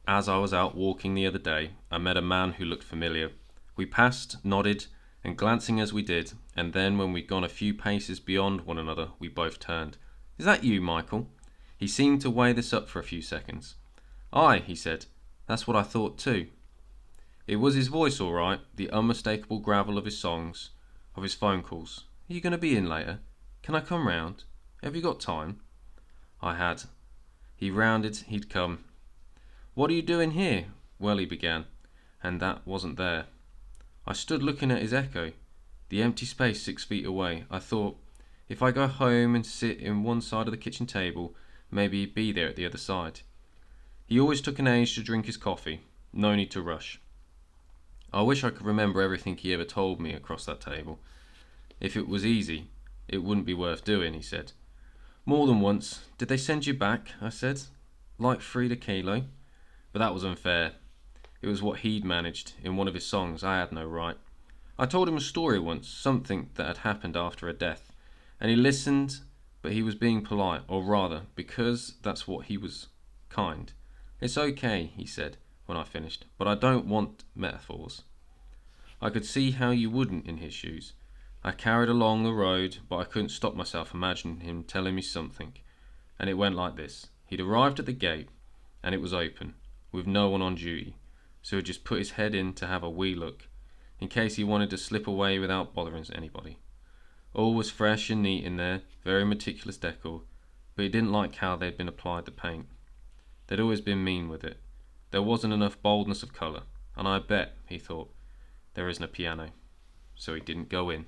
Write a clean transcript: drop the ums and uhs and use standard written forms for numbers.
As I was out walking the other day, I met a man who looked familiar. We passed, nodded, and glancing as we did, and then when we'd gone a few paces beyond one another, we both turned. "Is that you, Michael?" He seemed to weigh this up for a few seconds. "Aye," he said. "That's what I thought too." It was his voice all right, the unmistakable gravel of his songs, of his phone calls. "Are you going to be in later? Can I come round? Have you got time?" I had. He rounded, he'd come. "What are you doing here?" "Well," he began, and that wasn't there. I stood looking at his echo, the empty space 6 feet away. I thought, if I go home and sit in one side of the kitchen table, maybe he'd be there at the other side. He always took an age to drink his coffee. No need to rush. I wish I could remember everything he ever told me across that table. If it was easy, it wouldn't be worth doing, he said. "More than once. Did they send you back?" I said. "Like Frida Kahlo?" But that was unfair. It was what he'd managed in one of his songs. I had no right. I told him a story once, something that had happened after a death, and he listened, but he was being polite, or rather, because that's what he was, kind. "It's okay," he said when I finished, "but I don't want metaphors." I could see how you wouldn't in his shoes. I carried along the road, but I couldn't stop myself imagining him telling me something, and it went like this. He'd arrived at the gate, and it was open, with no one on duty, so he'd just put his head in to have a wee look, in case he wanted to slip away without bothering anybody. All was fresh and neat in there, very meticulous decor, but he didn't like how they'd been applied the paint. They'd always been mean with it. There wasn't enough boldness of colour, and I bet, he thought, there isn't a piano. So he didn't go in.